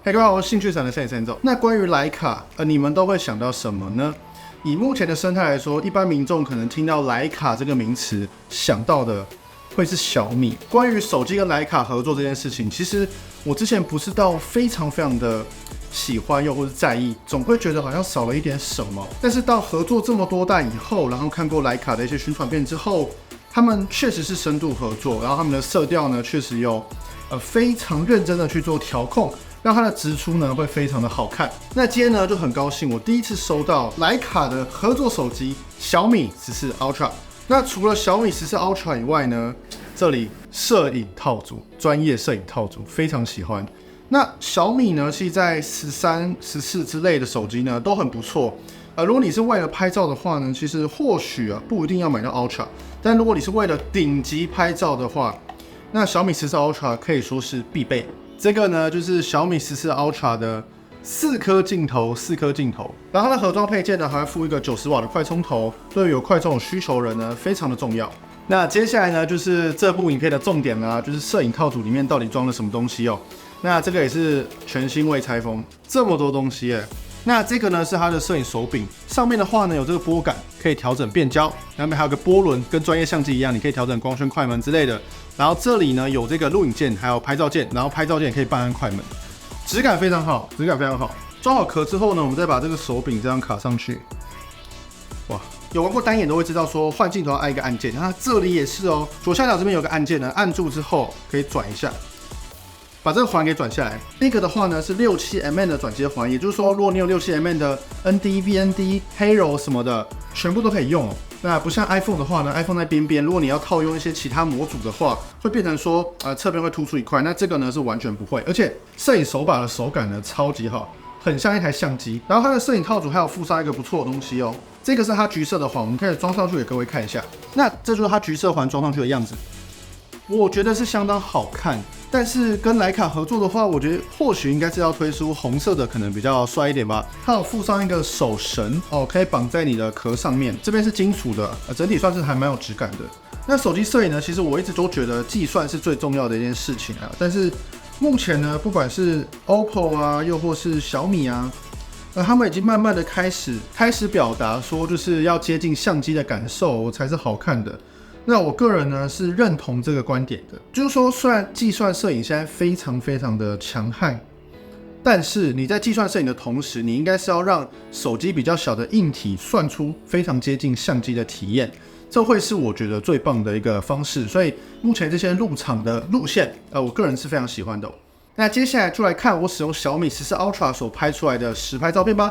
各位好，我是兴趣闪的摄影师。那关于徕卡，你们都会想到什么呢？以目前的生态来说，一般民众可能听到徕卡这个名词，想到的会是小米。关于手机跟徕卡合作这件事情，其实我之前不是到非常的喜欢又或是在意，总会觉得好像少了一点什么。但是到合作这么多代以后，然后看过徕卡的一些宣传片之后，他们确实是深度合作，然后他们的色调呢，确实有非常认真的去做调控。让它的直出呢会非常的好看。那今天呢就很高兴，我第一次收到徕卡的合作手机小米14 Ultra。那除了小米14 Ultra 以外呢，这里摄影套组，专业摄影套组，非常喜欢。那小米呢，其实在13、14之类的手机呢都很不错。如果你是为了拍照的话呢，其实或许不一定要买到 Ultra， 但如果你是为了顶级拍照的话，那小米14 Ultra 可以说是必备。这个呢，就是小米14 Ultra 的4颗镜头，然后它的盒装配件呢，还会附一个90瓦的快充头，对于有快充需求的人呢，非常的重要。那接下来呢，就是这部影片的重点啦，就是摄影套组里面到底装了什么东西哦。那这个也是全新未拆封，这么多东西耶。那这个呢是它的摄影手柄，上面的话呢有这个拨杆，可以调整变焦，那边还有个波轮，跟专业相机一样，你可以调整光圈、快门之类的。然后这里呢有这个录影键，还有拍照键，然后拍照键也可以半按快门，质感非常好。装好壳之后呢，我们再把这个手柄这样卡上去。哇，有玩过单眼都会知道说换镜头要按一个按键，那这里也是哦，左下角这边有个按键呢，按住之后可以转一下。把这个环给转下来，那个的话呢是67mm 的转接环，也就是说，如果你有67mm 的 ND、VND、黑柔什么的，全部都可以用哦。那不像 iPhone 的话呢 ，iPhone 在边边，如果你要套用一些其他模组的话，会变成说侧边会突出一块，那这个呢是完全不会，而且摄影手把的手感呢超级好，很像一台相机。然后它的摄影套组还有附上一个不错的东西哦，这个是它橘色的环，我们可以装上去给各位看一下。那这就是它橘色环装上去的样子，我觉得是相当好看。但是跟徕卡合作的话，我觉得或许应该是要推出红色的，可能比较帅一点吧。它有附上一个手绳哦，可以绑在你的壳上面，这边是金属的，整体算是还蛮有质感的。那手机摄影呢，其实我一直都觉得计算是最重要的一件事情啊。但是目前呢，不管是 OPPO 啊，又或是小米啊，他们已经慢慢的开始表达说，就是要接近相机的感受才是好看的。那我个人呢是认同这个观点的，就是说，虽然计算摄影现在非常的强悍，但是你在计算摄影的同时，你应该是要让手机比较小的硬体算出非常接近相机的体验，这会是我觉得最棒的一个方式。所以目前这些入场的路线，我个人是非常喜欢的哦。那接下来就来看我使用小米14 Ultra 所拍出来的实拍照片吧。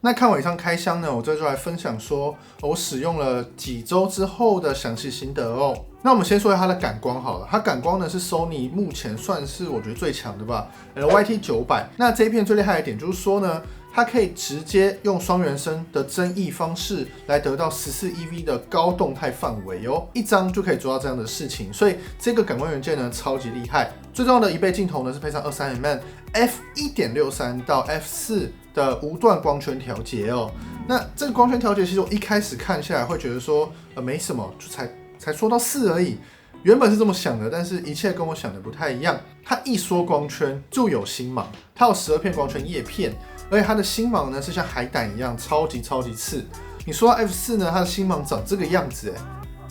那看我以上开箱呢，我这就来分享说我使用了几周之后的详细心得哦。那我们先说一下它的感光好了，它感光呢是 Sony 目前算是我觉得最强的吧 ，LYT900。那这一片最厉害的一点就是说呢，它可以直接用双原生的增益方式来得到14 eV 的高动态范围哦，一张就可以做到这样的事情，所以这个感光元件呢超级厉害。最重要的一倍镜头呢是配上 23mm f1.63 到 f4 的无段光圈调节哦。那这个光圈调节其实我一开始看下来会觉得说没什么，就才缩到4而已。原本是这么想的，但是一切跟我想的不太一样。它一缩光圈就有星芒，它有12片光圈叶片，而且它的星芒呢是像海胆一样超级刺。你说到 F4 呢，它的星芒长这个样子，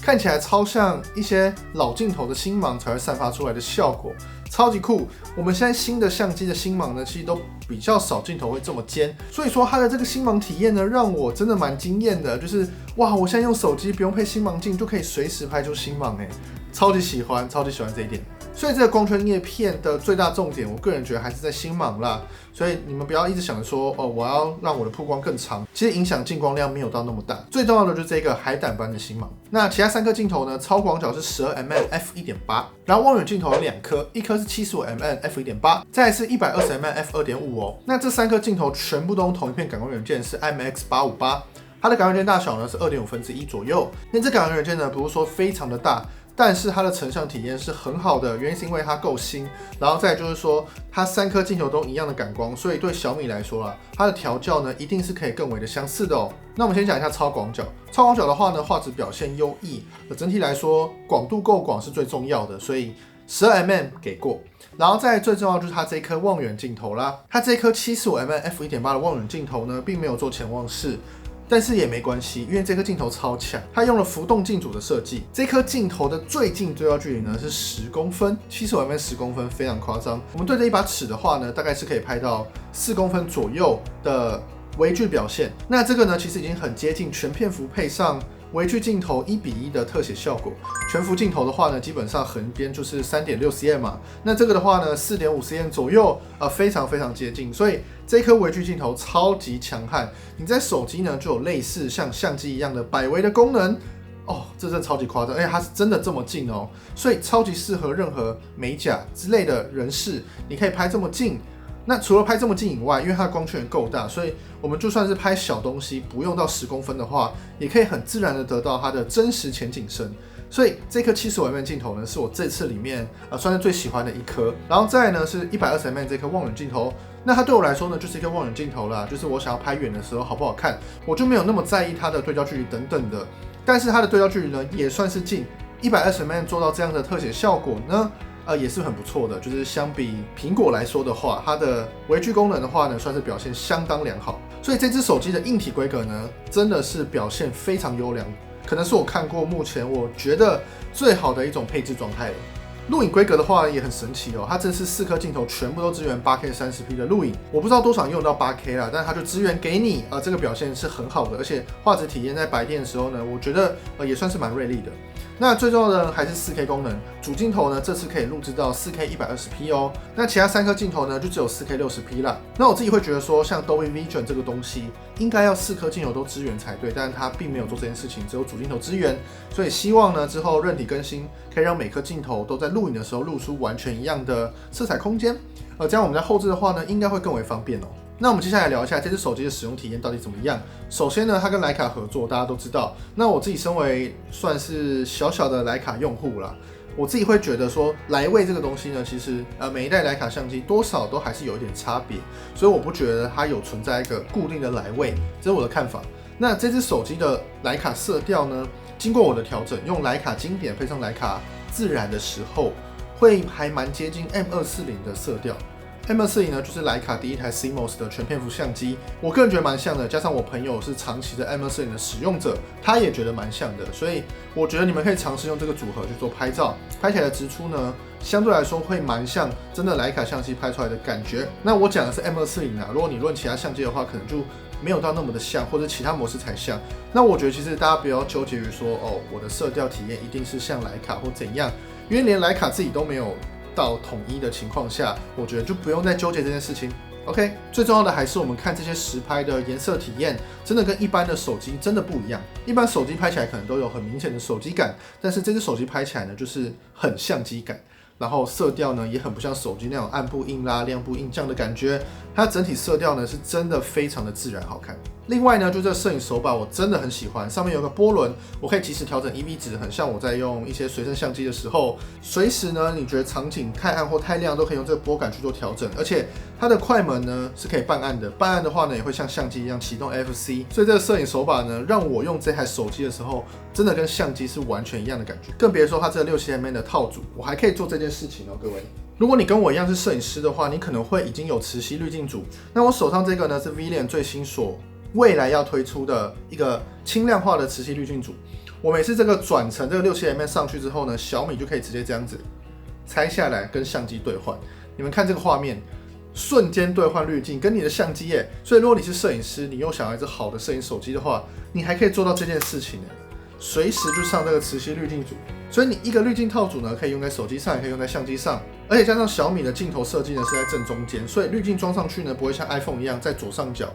看起来超像一些老镜头的星芒才会散发出来的效果，超级酷。我们现在新的相机的星芒呢，其实都比较少镜头会这么尖，所以说它的这个星芒体验呢，让我真的蛮惊艳的。就是哇，我现在用手机不用配星芒镜就可以随时拍出星芒，超级喜欢这一点。所以这个光圈叶片的最大重点，我个人觉得还是在星芒啦。所以你们不要一直想着说我要让我的曝光更长，其实影响镜光量没有到那么大。最重要的就是这个海胆般的星芒。那其他3颗镜头呢？超广角是 12mm f1.8， 然后望远镜头有2颗，一颗是 75mm f1.8， 再来是 120mm f2.5 哦。那这3颗镜头全部都用同一片感光元件，是 IMX858。它的感光元件大小呢是2.5分之1左右。那这感光元件呢，不是说非常的大，但是它的成像体验是很好的，原因是因为它够新，然后再就是说它3颗镜头都一样的感光，所以对小米来说啦，它的调教呢一定是可以更为的相似的哦。那我们先讲一下超广角。超广角的话呢，画质表现优异，整体来说广度够广是最重要的，所以12mm 给过。然后再最重要就是它这一颗望远镜头啦，它这一颗 75mm f1.8 的望远镜头呢，并没有做潜望式。但是也没关系，因为这颗镜头超强，它用了浮动镜组的设计。这颗镜头的最近对焦距离呢是10公分，75mm 10公分，非常夸张。我们对着一把尺的话呢，大概是可以拍到4公分左右的微距表现。那这个呢，其实已经很接近全片幅配上微距镜头1:1的特写效果。全幅镜头的话呢，基本上横边就是 3.6cm 嘛，那这个的话呢 4.5cm 左右，非常接近。所以这颗微距镜头超级强悍，你在手机呢就有类似像相机一样的百微的功能。这真的超级夸张，而且它是真的这么近哦，所以超级适合任何美甲之类的人士，你可以拍这么近。那除了拍这么近以外，因为它的光圈够大，所以我们就算是拍小东西，不用到10公分的话，也可以很自然的得到它的真实前景深。所以这颗75mm镜头呢，是我这次里面算是最喜欢的一颗。然后再来呢是 120mm 这颗望远镜头，那它对我来说呢就是一颗望远镜头啦，就是我想要拍远的时候好不好看，我就没有那么在意它的对焦距离等等的。但是它的对焦距离呢也算是近，120mm 做到这样的特写效果呢。也是很不错的，就是相比苹果来说的话，它的微距功能的话呢，算是表现相当良好。所以这只手机的硬体规格呢，真的是表现非常优良，可能是我看过目前我觉得最好的一种配置状态了。录影规格的话也很神奇哦，它这次4颗镜头全部都支援 8K 30p 的录影，我不知道多少用到 8K 啦，但它就支援给你这个表现是很好的，而且画质体验在白天的时候呢，我觉得也算是蛮锐利的。那最重要的还是 4K 功能，主镜头呢这次可以录制到 4K 120p 哦。那其他3颗镜头呢就只有 4K 60p 啦。那我自己会觉得说，像 Dolby Vision 这个东西，应该要4颗镜头都支援才对，但是它并没有做这件事情，只有主镜头支援。所以希望呢之后韧体更新，可以让每颗镜头都在录影的时候录出完全一样的色彩空间。这样我们在后置的话呢，应该会更为方便哦。那我们接下来聊一下这只手机的使用体验到底怎么样。首先呢，它跟徕卡合作，大家都知道。那我自己身为算是小小的徕卡用户啦，我自己会觉得说，徕位这个东西呢，其实每一代徕卡相机多少都还是有一点差别，所以我不觉得它有存在一个固定的徕位，这是我的看法。那这只手机的徕卡色调呢，经过我的调整，用徕卡经典配上徕卡自然的时候，会还蛮接近 M240 的色调。M240 呢，就是徕卡第一台 CMOS 的全片幅相机，我个人觉得蛮像的。加上我朋友是长期的 M240 的使用者，他也觉得蛮像的，所以我觉得你们可以尝试用这个组合去做拍照，拍起来的直出呢，相对来说会蛮像真的徕卡相机拍出来的感觉。那我讲的是 M240 啊，如果你论其他相机的话，可能就没有到那么的像，或者其他模式才像。那我觉得其实大家不要纠结于说，我的色调体验一定是像徕卡或怎样，因为连徕卡自己都没有到统一的情况下，我觉得就不用再纠结这件事情， OK， 最重要的还是我们看这些实拍的颜色体验，真的跟一般的手机真的不一样。一般手机拍起来可能都有很明显的手机感，但是这只手机拍起来呢，就是很相机感。然后色调呢也很不像手机那种暗部硬拉、亮部硬降的感觉，它整体色调呢是真的非常的自然好看。另外呢，就这摄影手把我真的很喜欢，上面有个波轮，我可以及时调整 EV 值，很像我在用一些随身相机的时候，随时呢你觉得场景太暗或太亮都可以用这个拨杆去做调整，而且它的快门呢是可以半按的，半按的话呢也会像相机一样启动 FC， 所以这个摄影手把呢让我用这台手机的时候，真的跟相机是完全一样的感觉，更别说它这个 67mm 的套组，我还可以做这件事情哦，各位。如果你跟我一样是摄影师的话，你可能会已经有磁吸滤镜组。那我手上这个呢是 V-Lens 最新未来要推出的一个轻量化的磁吸滤镜组。我每次这个转成这个67mm上去之后呢，小米就可以直接这样子拆下来跟相机兑换。你们看这个画面，瞬间兑换滤镜跟你的相机耶。所以如果你是摄影师，你又想要一只好的摄影手机的话，你还可以做到这件事情耶，随时就上这个磁吸滤镜组。所以你一个滤镜套组呢，可以用在手机上，也可以用在相机上，而且加上小米的镜头设计呢是在正中间，所以滤镜装上去呢不会像 iPhone 一样在左上角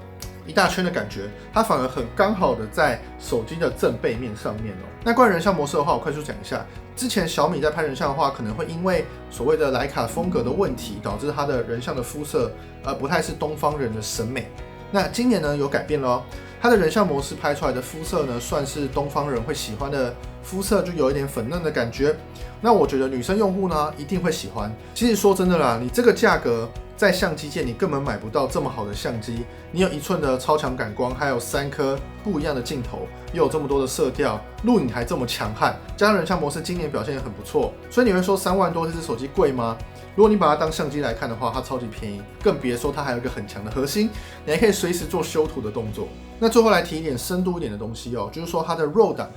一大圈的感觉，它反而很刚好的在手机的正背面上面哦。那关于人像模式的话，我快速讲一下。之前小米在拍人像的话，可能会因为所谓的徕卡风格的问题，导致它的人像的肤色不太是东方人的审美。那今年呢有改变了哦，它的人像模式拍出来的肤色呢，算是东方人会喜欢的肤色，就有一点粉嫩的感觉。那我觉得女生用户呢一定会喜欢。其实说真的啦，你这个价格在相机界你根本买不到这么好的相机，你有1寸的超强感光，还有3颗不一样的镜头，又有这么多的色调，录影还这么强悍，加上人像模式今年表现也很不错，所以你会说3万多这只手机贵吗？如果你把它当相机来看的话，它超级便宜，更别说它还有一个很强的核心，你还可以随时做修图的动作。那最后来提一点深度一点的东西哦，就是说它的 RAW 档。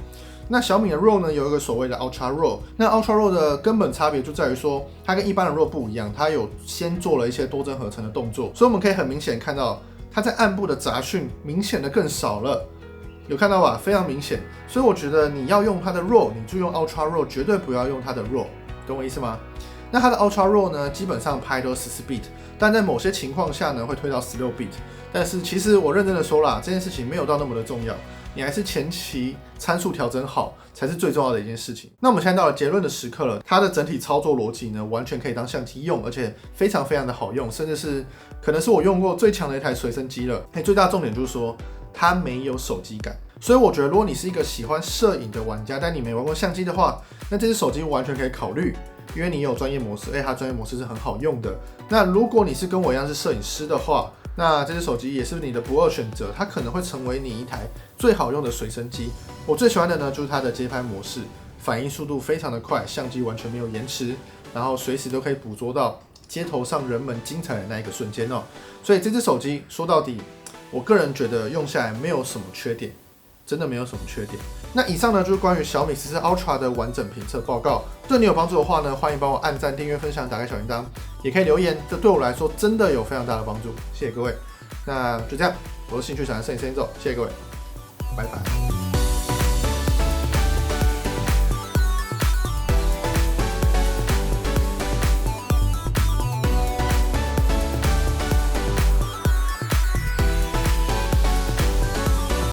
那小米的 RAW 呢有一个所谓的 Ultra RAW， 那 Ultra RAW 的根本差别就在于说，它跟一般的 RAW 不一样，它有先做了一些多帧合成的动作，所以我们可以很明显看到它在暗部的杂讯明显的更少了，有看到吧？非常明显。所以我觉得你要用它的 RAW， 你就用 Ultra RAW， 绝对不要用它的 RAW， 懂我意思吗？那它的 Ultra RAW 呢，基本上拍都是14 bit， 但在某些情况下呢，会推到16 bit。但是其实我认真的说啦，这件事情没有到那么的重要，你还是前期参数调整好才是最重要的一件事情。那我们现在到了结论的时刻了，它的整体操作逻辑呢，完全可以当相机用，而且非常非常的好用，甚至是可能是我用过最强的一台随身机了。最大的重点就是说，它没有手机感。所以我觉得，如果你是一个喜欢摄影的玩家，但你没玩过相机的话，那这只手机完全可以考虑，因为你有专业模式，它专业模式是很好用的。那如果你是跟我一样是摄影师的话，那这只手机也是你的不二选择，它可能会成为你一台最好用的随身机。我最喜欢的呢，就是它的街拍模式，反应速度非常的快，相机完全没有延迟，然后随时都可以捕捉到街头上人们精彩的那一个瞬间哦。所以这只手机说到底，我个人觉得用下来没有什么缺点，真的没有什么缺点。那以上呢就是关于小米14 Ultra 的完整评测报告。对你有帮助的话呢，欢迎帮我按赞、订阅、分享、打开小铃铛，也可以留言，这对我来说真的有非常大的帮助。谢谢各位，那就这样，我是兴趣小的摄影先走，谢谢各位，拜拜。